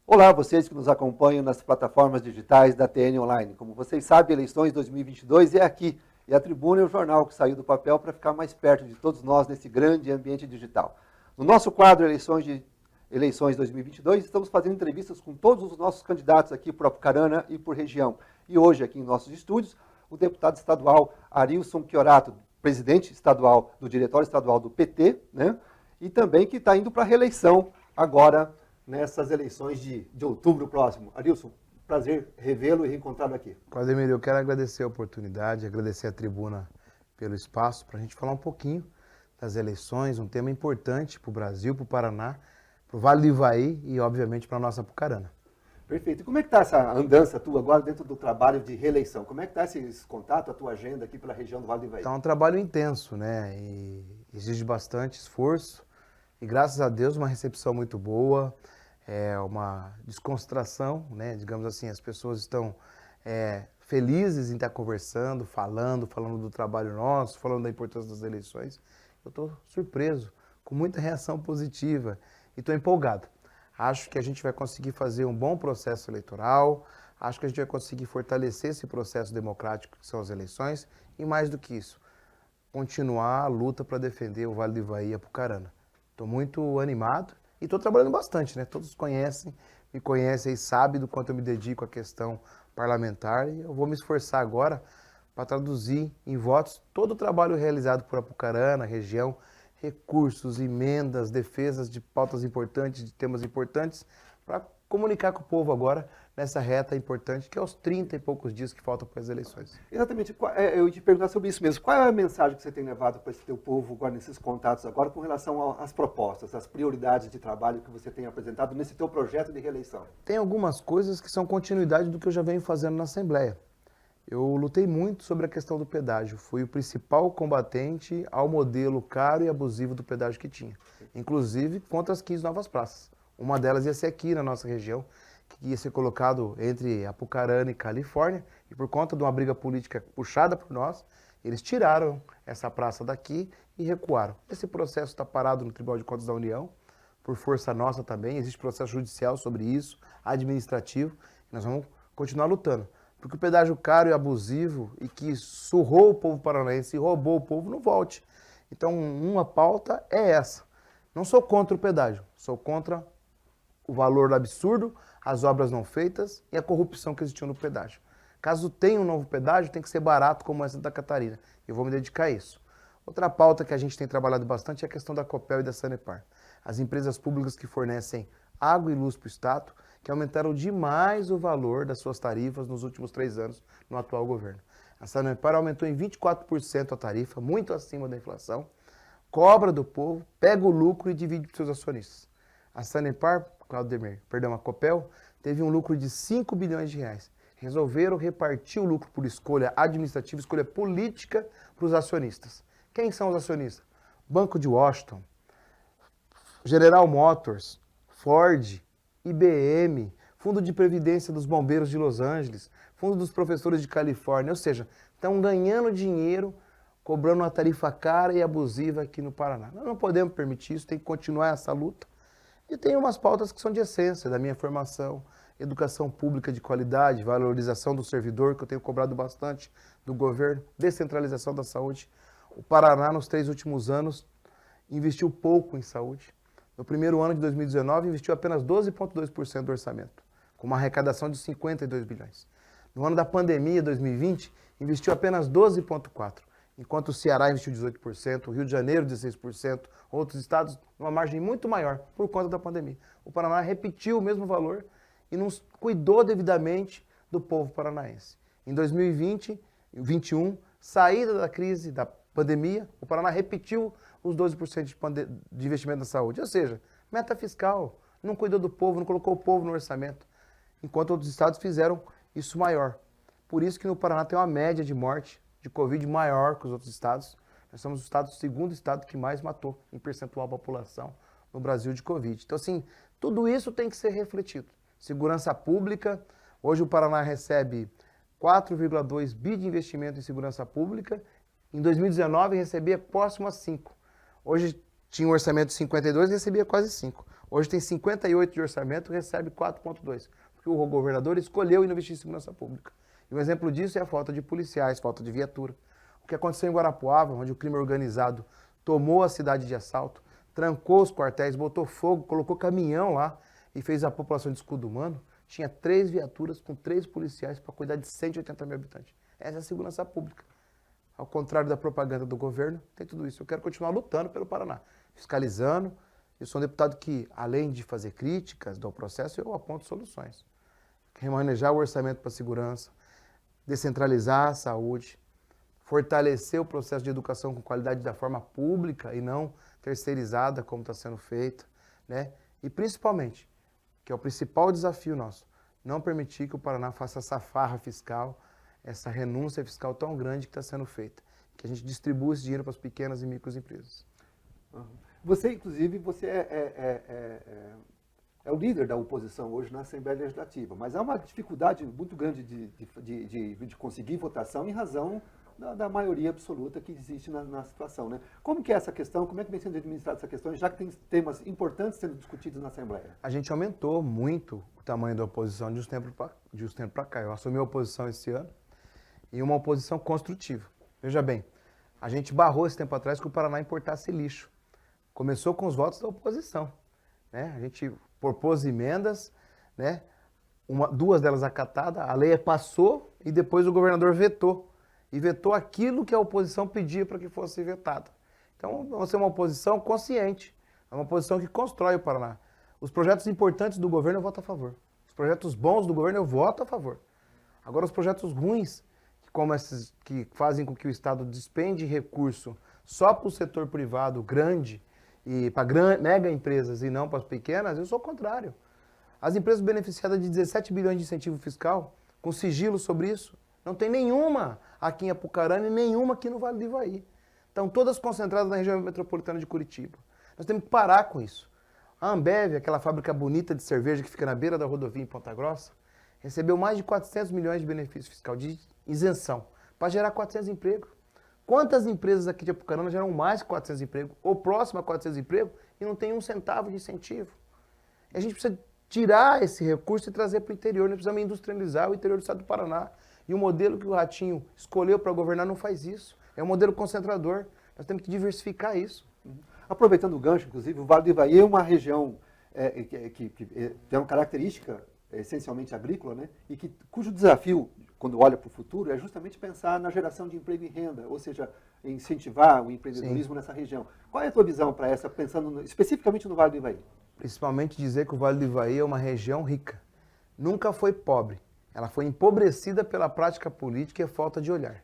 Olá, vocês que nos acompanham nas plataformas digitais da TN Online. Como vocês sabem, eleições 2022 é aqui. E a Tribuna é o jornal que saiu do papel para ficar mais perto de todos nós nesse grande ambiente digital. No nosso quadro Eleições 2022, estamos fazendo entrevistas com todos os nossos candidatos aqui por Apucarana e por região. E hoje, aqui em nossos estúdios, o deputado estadual Arilson Chiorato, presidente estadual do Diretório Estadual do PT, né? E também que está indo para a reeleição agora, nessas eleições de outubro próximo. Arilson, prazer revê-lo e reencontrá-lo aqui. Claudemir, eu quero agradecer a oportunidade, agradecer a tribuna pelo espaço para a gente falar um pouquinho das eleições, um tema importante para o Brasil, para o Paraná, para o Vale do Ivaí e, obviamente, para a nossa Apucarana. Perfeito. E como é que está essa andança tua agora dentro do trabalho de reeleição? Como é que está esse contato, a tua agenda aqui pela região do Vale do Ivaí? Está um trabalho intenso, né? E exige bastante esforço e, graças a Deus, uma recepção muito boa. É uma descontração, né? Digamos assim, as pessoas estão felizes em estar conversando, falando do trabalho nosso, falando da importância das eleições. Eu estou surpreso, com muita reação positiva e estou empolgado. Acho que a gente vai conseguir fazer um bom processo eleitoral, acho que a gente vai conseguir fortalecer esse processo democrático que são as eleições e, mais do que isso, continuar a luta para defender o Vale do Ivaí e Apucarana. Estou muito animado. E estou trabalhando bastante, né? Todos me conhecem e sabem do quanto eu me dedico à questão parlamentar. E eu vou me esforçar agora para traduzir em votos todo o trabalho realizado por Apucarana, região, recursos, emendas, defesas de pautas importantes, de temas importantes, para comunicar com o povo agora nessa reta importante, que é os 30 e poucos dias que faltam para as eleições. Exatamente. Eu ia te perguntar sobre isso mesmo. Qual é a mensagem que você tem levado para esse teu povo agora, nesses contatos agora, com relação às propostas, às prioridades de trabalho que você tem apresentado nesse teu projeto de reeleição? Tem algumas coisas que são continuidade do que eu já venho fazendo na Assembleia. Eu lutei muito sobre a questão do pedágio. Fui o principal combatente ao modelo caro e abusivo do pedágio que tinha. Inclusive contra as 15 novas praças. Uma delas ia ser aqui na nossa região, que ia ser colocado entre Apucarana e Califórnia, e por conta de uma briga política puxada por nós, eles tiraram essa praça daqui e recuaram. Esse processo está parado no Tribunal de Contas da União, por força nossa também, existe processo judicial sobre isso, administrativo, e nós vamos continuar lutando. Porque o pedágio caro e abusivo, e que surrou o povo paranaense e roubou o povo, não volte. Então, uma pauta é essa. Não sou contra o pedágio, sou contra o valor absurdo, as obras não feitas e a corrupção que existiu no pedágio. Caso tenha um novo pedágio, tem que ser barato como essa da Catarina. Eu vou me dedicar a isso. Outra pauta que a gente tem trabalhado bastante é a questão da Copel e da Sanepar. As empresas públicas que fornecem água e luz para o Estado, que aumentaram demais o valor das suas tarifas nos últimos 3 anos no atual governo. A Sanepar aumentou em 24% a tarifa, muito acima da inflação, cobra do povo, pega o lucro e divide para os seus acionistas. A Sanepar, a Copel, teve um lucro de 5 bilhões de reais. Resolveram repartir o lucro por escolha administrativa, escolha política para os acionistas. Quem são os acionistas? Banco de Washington, General Motors, Ford, IBM, Fundo de Previdência dos Bombeiros de Los Angeles, Fundo dos Professores de Califórnia, ou seja, estão ganhando dinheiro, cobrando uma tarifa cara e abusiva aqui no Paraná. Nós não podemos permitir isso, tem que continuar essa luta. E tem umas pautas que são de essência da minha formação, educação pública de qualidade, valorização do servidor, que eu tenho cobrado bastante do governo, descentralização da saúde. O Paraná, nos 3 últimos anos, investiu pouco em saúde. No primeiro ano de 2019, investiu apenas 12,2% do orçamento, com uma arrecadação de 52 bilhões. No ano da pandemia, 2020, investiu apenas 12,4%. Enquanto o Ceará investiu 18%, o Rio de Janeiro 16%, outros estados numa margem muito maior por conta da pandemia. O Paraná repetiu o mesmo valor e não cuidou devidamente do povo paranaense. Em 2020, 2021, saída da crise, da pandemia, o Paraná repetiu os 12% de investimento na saúde. Ou seja, meta fiscal, não cuidou do povo, não colocou o povo no orçamento, enquanto outros estados fizeram isso maior. Por isso que no Paraná tem uma média de morte de Covid maior que os outros estados. Nós somos o segundo estado que mais matou em percentual a população no Brasil de Covid. Então, assim, tudo isso tem que ser refletido. Segurança pública, hoje o Paraná recebe 4,2 bi de investimento em segurança pública. Em 2019 recebia próximo a 5. Hoje tinha um orçamento de 52 e recebia quase 5. Hoje tem 58 de orçamento e recebe 4,2. Porque o governador escolheu investir em segurança pública. E um exemplo disso é a falta de policiais, falta de viatura. O que aconteceu em Guarapuava, onde o crime organizado tomou a cidade de assalto, trancou os quartéis, botou fogo, colocou caminhão lá e fez a população de escudo humano, tinha 3 viaturas com 3 policiais para cuidar de 180 mil habitantes. Essa é a segurança pública. Ao contrário da propaganda do governo, tem tudo isso. Eu quero continuar lutando pelo Paraná, fiscalizando. Eu sou um deputado que, além de fazer críticas do processo, eu aponto soluções. Remanejar o orçamento para a segurança, descentralizar a saúde, fortalecer o processo de educação com qualidade da forma pública e não terceirizada, como está sendo feito, né? E principalmente, que é o principal desafio nosso, não permitir que o Paraná faça essa farra fiscal, essa renúncia fiscal tão grande que está sendo feita, que a gente distribua esse dinheiro para as pequenas e microempresas. Você, inclusive, é o líder da oposição hoje na Assembleia Legislativa, mas há uma dificuldade muito grande de conseguir votação em razão da maioria absoluta que existe na situação, né? Como que é essa questão? Como é que vem sendo administrada essa questão, já que tem temas importantes sendo discutidos na Assembleia? A gente aumentou muito o tamanho da oposição de uns tempos para cá. Eu assumi a oposição esse ano e uma oposição construtiva. Veja bem, a gente barrou esse tempo atrás que o Paraná importasse lixo. Começou com os votos da oposição, né? A gente propôs emendas, né? 2 delas acatadas, a lei passou e depois o governador vetou. E vetou aquilo que a oposição pedia para que fosse vetado. Então, vamos ser uma oposição consciente, é uma oposição que constrói o Paraná. Os projetos importantes do governo eu voto a favor. Os projetos bons do governo eu voto a favor. Agora, os projetos ruins, como esses que fazem com que o Estado despende recurso só para o setor privado grande e para mega empresas e não para as pequenas, eu sou o contrário. As empresas beneficiadas de 17 bilhões de incentivo fiscal, com sigilo sobre isso, não tem nenhuma aqui em Apucarana e nenhuma aqui no Vale do Ivaí. Estão todas concentradas na região metropolitana de Curitiba. Nós temos que parar com isso. A Ambev, aquela fábrica bonita de cerveja que fica na beira da rodovia em Ponta Grossa, recebeu mais de 400 milhões de benefício fiscal, de isenção, para gerar 400 empregos. Quantas empresas aqui de Apucarana geram mais que 400 empregos, ou próximo a 400 empregos, e não tem um centavo de incentivo? E a gente precisa tirar esse recurso e trazer para o interior. Nós precisamos industrializar o interior do estado do Paraná. E o modelo que o Ratinho escolheu para governar não faz isso. É um modelo concentrador. Nós temos que diversificar isso. Aproveitando o gancho, inclusive, o Vale do Ivaí é uma região que tem uma característica essencialmente agrícola, né? E cujo desafio, quando olha para o futuro, é justamente pensar na geração de emprego e renda, ou seja, incentivar o empreendedorismo nessa região. Qual é a tua visão para essa, pensando especificamente no Vale do Ivaí? Principalmente dizer que o Vale do Ivaí é uma região rica. Nunca foi pobre. Ela foi empobrecida pela prática política e a falta de olhar.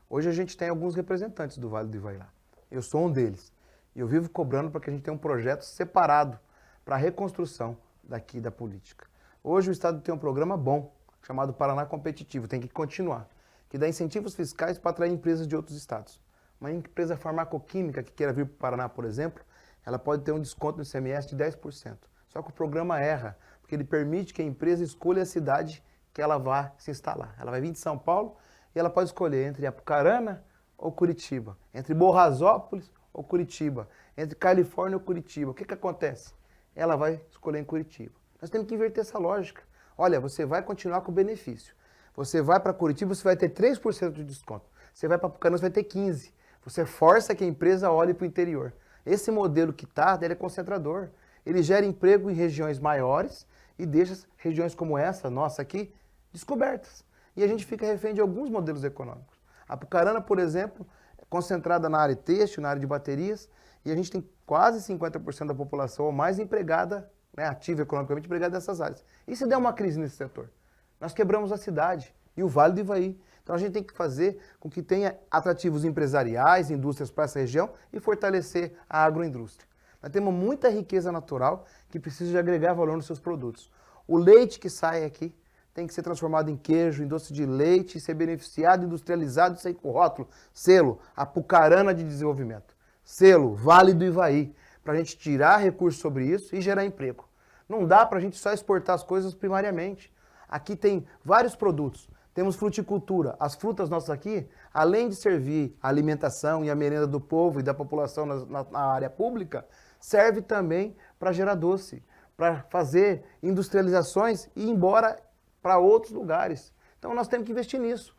Hoje a gente tem alguns representantes do Vale do Ivaí lá. Eu sou um deles. E eu vivo cobrando para que a gente tenha um projeto separado para a reconstrução daqui da política. Hoje o Estado tem um programa bom, chamado Paraná Competitivo, tem que continuar, que dá incentivos fiscais para atrair empresas de outros estados. Uma empresa farmacoquímica que queira vir para o Paraná, por exemplo, ela pode ter um desconto no ICMS de 10%. Só que o programa erra, porque ele permite que a empresa escolha a cidade que ela vai se instalar. Ela vai vir de São Paulo e ela pode escolher entre Apucarana ou Curitiba, entre Borrasópolis ou Curitiba, entre Califórnia ou Curitiba. O que acontece? Ela vai escolher em Curitiba. Nós temos que inverter essa lógica. Olha, você vai continuar com o benefício. Você vai para Curitiba, você vai ter 3% de desconto. Você vai para Apucarana, você vai ter 15%. Você força que a empresa olhe para o interior. Esse modelo que está, ele é concentrador. Ele gera emprego em regiões maiores e deixa regiões como essa, nossa aqui, descobertas. E a gente fica refém de alguns modelos econômicos. A Apucarana, por exemplo, é concentrada na área têxtil, na área de baterias, e a gente tem quase 50% da população ou mais empregada, né, ativa economicamente empregada nessas áreas. E se der uma crise nesse setor? Nós quebramos a cidade e o Vale do Ivaí. Então a gente tem que fazer com que tenha atrativos empresariais, indústrias para essa região e fortalecer a agroindústria. Nós temos muita riqueza natural que precisa de agregar valor nos seus produtos. O leite que sai aqui tem que ser transformado em queijo, em doce de leite, ser beneficiado, industrializado e sair com rótulo, selo, Apucarana de Desenvolvimento, selo, Vale do Ivaí, para a gente tirar recursos sobre isso e gerar emprego. Não dá para a gente só exportar as coisas primariamente. Aqui tem vários produtos. temos fruticultura. As frutas nossas aqui, além de servir a alimentação e a merenda do povo e da população na área pública, serve também para gerar doce, para fazer industrializações e ir embora para outros lugares. Então nós temos que investir nisso.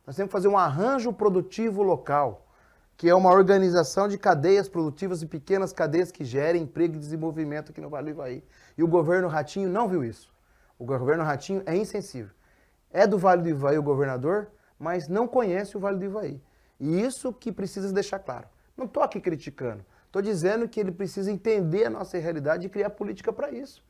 Nós temos que fazer um arranjo produtivo local, que é uma organização de cadeias produtivas e pequenas cadeias que gerem emprego e desenvolvimento aqui no Vale do Ivaí. E o governo Ratinho não viu isso. O governo Ratinho é insensível. É do Vale do Ivaí o governador, mas não conhece o Vale do Ivaí. E isso que precisa deixar claro. Não estou aqui criticando. Estou dizendo que ele precisa entender a nossa realidade e criar política para isso.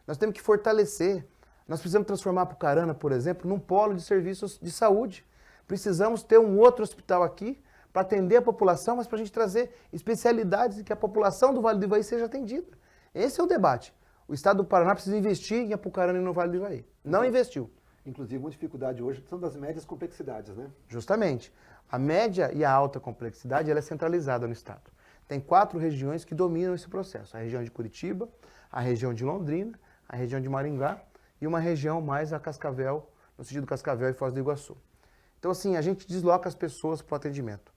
Nós temos que fortalecer. Nós precisamos transformar Apucarana, por exemplo, num polo de serviços de saúde. Precisamos ter um outro hospital aqui para atender a população, mas para a gente trazer especialidades e que a população do Vale do Ivaí seja atendida. Esse é o debate. O Estado do Paraná precisa investir em Apucarana e no Vale do Ivaí. Não investiu. Inclusive, uma dificuldade hoje são das médias complexidades, né? Justamente. A média e a alta complexidade ela é centralizada no Estado. Tem 4 regiões que dominam esse processo. A região de Curitiba, a região de Londrina, a região de Maringá e uma região mais a Cascavel, no sentido Cascavel e Foz do Iguaçu. Então, assim, a gente desloca as pessoas para o atendimento.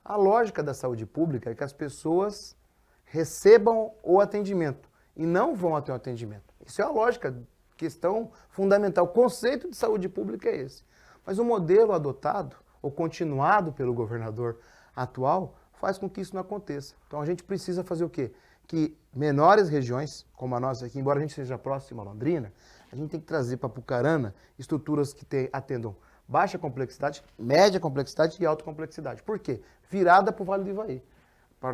A lógica da saúde pública é que as pessoas recebam o atendimento e não vão até o atendimento. Isso é a lógica, questão fundamental. O conceito de saúde pública é esse. Mas o modelo adotado, ou continuado pelo governador atual, faz com que isso não aconteça. Então a gente precisa fazer o quê? Que menores regiões, como a nossa aqui, embora a gente seja próximo a Londrina, a gente tem que trazer para Apucarana estruturas que atendam baixa complexidade, média complexidade e alta complexidade. Por quê? Virada para o Vale do Ivaí.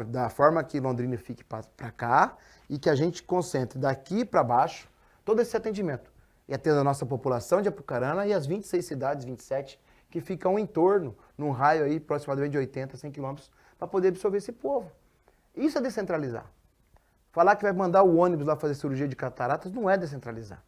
Da forma que Londrina fique para cá e que a gente concentre daqui para baixo todo esse atendimento. E atenda a nossa população de Apucarana e as 26 cidades, 27, que ficam em torno, num raio aí aproximadamente de 80, 100 quilômetros, para poder absorver esse povo. Isso é descentralizar. Falar que vai mandar o ônibus lá fazer cirurgia de cataratas não é descentralizar.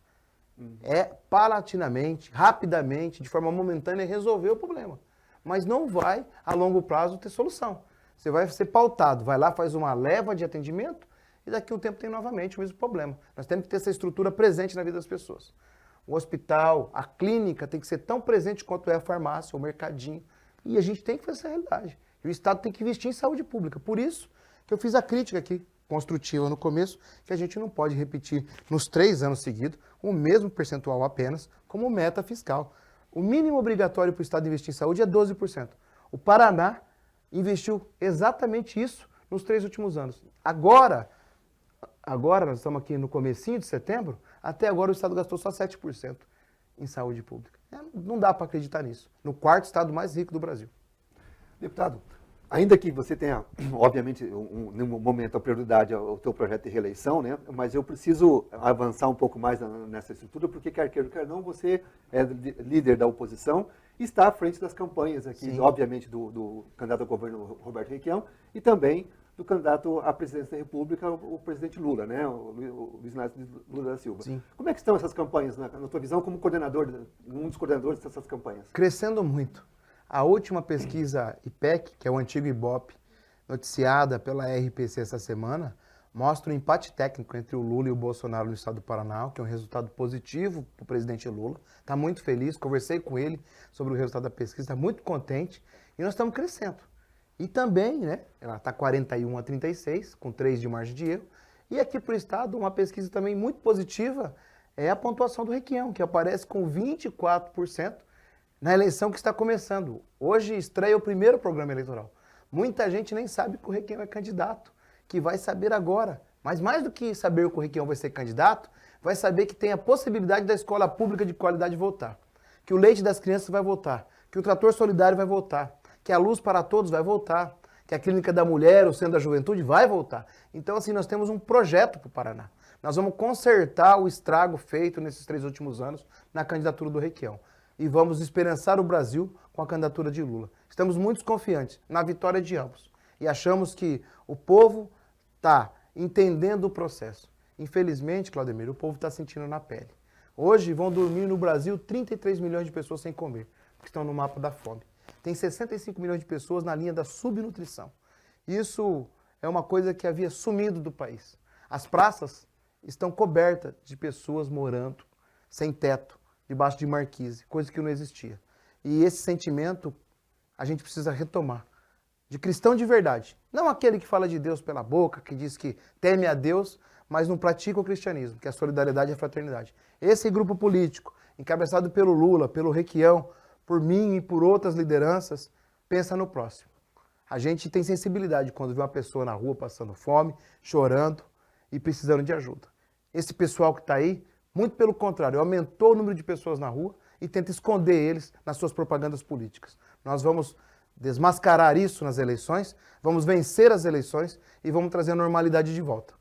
É paulatinamente, rapidamente, de forma momentânea, resolver o problema. Mas não vai, a longo prazo, ter solução. Você vai ser pautado, vai lá, faz uma leva de atendimento e daqui a um tempo tem novamente o mesmo problema. Nós temos que ter essa estrutura presente na vida das pessoas. O hospital, a clínica tem que ser tão presente quanto é a farmácia, o mercadinho. E a gente tem que fazer essa realidade. E o Estado tem que investir em saúde pública. Por isso que eu fiz a crítica aqui, construtiva no começo, que a gente não pode repetir nos 3 anos seguidos o mesmo percentual apenas como meta fiscal. O mínimo obrigatório para o Estado investir em saúde é 12%. O Paraná investiu exatamente isso nos 3 últimos anos. Agora nós estamos aqui no comecinho de setembro, até agora o Estado gastou só 7% em saúde pública. Não dá para acreditar nisso. No 4º estado mais rico do Brasil. Deputado, ainda que você tenha, obviamente, no momento a prioridade ao teu projeto de reeleição, né? Mas eu preciso avançar um pouco mais nessa estrutura, porque quer queira, quer não, você é líder da oposição e está à frente das campanhas aqui, Sim. obviamente, do candidato ao governo Roberto Requião e também do candidato à presidência da República, o presidente Lula, né? O Luiz Inácio Lula da Silva. Sim. Como é que estão essas campanhas, na tua visão, como coordenador, um dos coordenadores dessas campanhas? Crescendo muito. A última pesquisa IPEC, que é o antigo IBOP, noticiada pela RPC essa semana, mostra um empate técnico entre o Lula e o Bolsonaro no estado do Paraná, que é um resultado positivo para o presidente Lula. Está muito feliz, conversei com ele sobre o resultado da pesquisa, está muito contente e nós estamos crescendo. E também, né, ela está 41-36, com 3 de margem de erro. E aqui para o estado, uma pesquisa também muito positiva é a pontuação do Requião, que aparece com 24%. Na eleição que está começando. Hoje estreia o primeiro programa eleitoral. Muita gente nem sabe que o Requião é candidato, que vai saber agora. Mas mais do que saber que o Requião vai ser candidato, vai saber que tem a possibilidade da escola pública de qualidade voltar, que o leite das crianças vai voltar, que o trator solidário vai voltar, que a luz para todos vai voltar, que a clínica da mulher, o centro da juventude vai voltar. Então, assim, nós temos um projeto para o Paraná. Nós vamos consertar o estrago feito nesses 3 últimos anos na candidatura do Requião. E vamos esperançar o Brasil com a candidatura de Lula. Estamos muito confiantes na vitória de ambos. E achamos que o povo está entendendo o processo. Infelizmente, Claudemir, o povo está sentindo na pele. Hoje vão dormir no Brasil 33 milhões de pessoas sem comer, porque estão no mapa da fome. Tem 65 milhões de pessoas na linha da subnutrição. Isso é uma coisa que havia sumido do país. As praças estão cobertas de pessoas morando sem teto, debaixo de marquise, coisa que não existia. E esse sentimento a gente precisa retomar. De cristão de verdade. Não aquele que fala de Deus pela boca, que diz que teme a Deus, mas não pratica o cristianismo, que é a solidariedade e a fraternidade. Esse grupo político, encabeçado pelo Lula, pelo Requião, por mim e por outras lideranças, pensa no próximo. A gente tem sensibilidade quando vê uma pessoa na rua passando fome, chorando e precisando de ajuda. Esse pessoal que está aí, muito pelo contrário, aumentou o número de pessoas na rua e tenta esconder eles nas suas propagandas políticas. Nós vamos desmascarar isso nas eleições, vamos vencer as eleições e vamos trazer a normalidade de volta.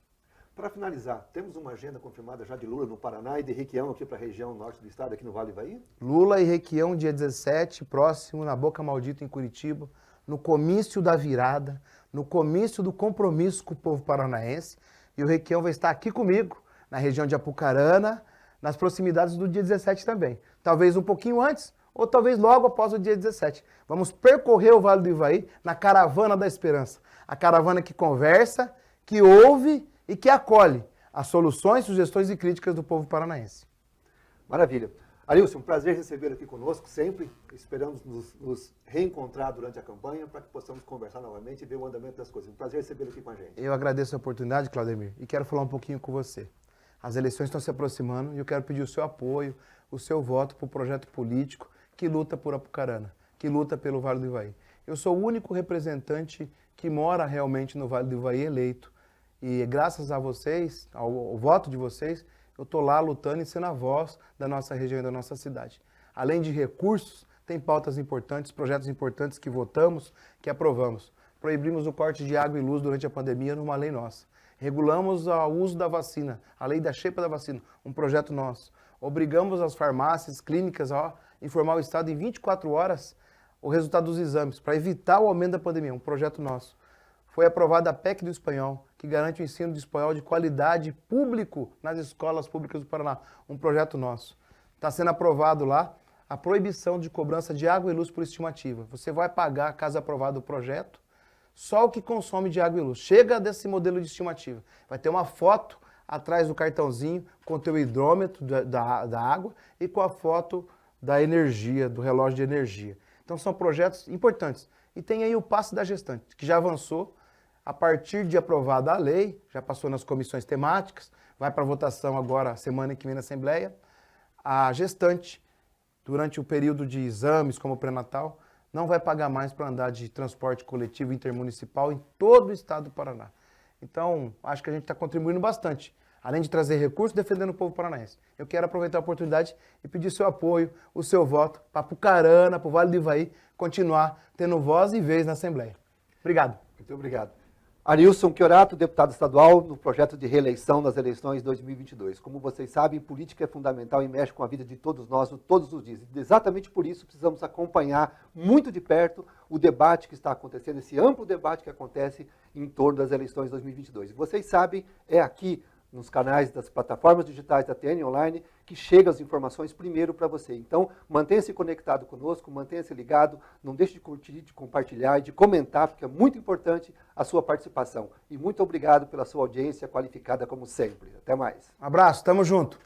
Para finalizar, temos uma agenda confirmada já de Lula no Paraná e de Requião aqui para a região norte do estado, aqui no Vale do Ivaí? Lula e Requião, dia 17, próximo, na Boca Maldita, em Curitiba, no comício da virada, no comício do compromisso com o povo paranaense. E o Requião vai estar aqui comigo, na região de Apucarana, nas proximidades do dia 17 também. Talvez um pouquinho antes, ou talvez logo após o dia 17. Vamos percorrer o Vale do Ivaí na Caravana da Esperança. A caravana que conversa, que ouve e que acolhe as soluções, sugestões e críticas do povo paranaense. Maravilha. Arilson, um prazer recebê-lo aqui conosco sempre. Esperamos nos reencontrar durante a campanha para que possamos conversar novamente e ver o andamento das coisas. Um prazer recebê-lo aqui com a gente. Eu agradeço a oportunidade, Claudemir, e quero falar um pouquinho com você. As eleições estão se aproximando e eu quero pedir o seu apoio, o seu voto para o projeto político que luta por Apucarana, que luta pelo Vale do Ivaí. Eu sou o único representante que mora realmente no Vale do Ivaí eleito. E graças a vocês, ao voto de vocês, eu estou lá lutando e sendo a voz da nossa região e da nossa cidade. Além de recursos, tem pautas importantes, projetos importantes que votamos, que aprovamos. Proibimos o corte de água e luz durante a pandemia numa lei nossa. Regulamos o uso da vacina, a lei da xepa da vacina, um projeto nosso. Obrigamos as farmácias, clínicas a informar o Estado em 24 horas o resultado dos exames, para evitar o aumento da pandemia, um projeto nosso. Foi aprovada a PEC do espanhol, que garante o ensino de espanhol de qualidade público nas escolas públicas do Paraná, um projeto nosso. Está sendo aprovado lá a proibição de cobrança de água e luz por estimativa. Você vai pagar, caso aprovado o projeto, só o que consome de água e luz. Chega desse modelo de estimativa. Vai ter uma foto atrás do cartãozinho com o teu hidrômetro da água e com a foto da energia, do relógio de energia. Então são projetos importantes. E tem aí o passe da gestante, que já avançou. A partir de aprovada a lei, já passou nas comissões temáticas, vai para votação agora, semana que vem na Assembleia. A gestante, durante o período de exames, como o pré-natal, não vai pagar mais para andar de transporte coletivo intermunicipal em todo o estado do Paraná. Então, acho que a gente está contribuindo bastante, além de trazer recursos, defendendo o povo paranaense. Eu quero aproveitar a oportunidade e pedir seu apoio, o seu voto, para Apucarana, para o Vale do Ivaí, continuar tendo voz e vez na Assembleia. Obrigado. Muito obrigado. Arilson Chiorato, deputado estadual no projeto de reeleição nas eleições de 2022. Como vocês sabem, política é fundamental e mexe com a vida de todos nós todos os dias. E exatamente por isso precisamos acompanhar muito de perto o debate que está acontecendo, esse amplo debate que acontece em torno das eleições de 2022. E vocês sabem, é aqui nos canais das plataformas digitais da TN Online, que chegam as informações primeiro para você. Então, mantenha-se conectado conosco, mantenha-se ligado, não deixe de curtir, de compartilhar e de comentar, porque é muito importante a sua participação. E muito obrigado pela sua audiência qualificada como sempre. Até mais. Um abraço, tamo junto.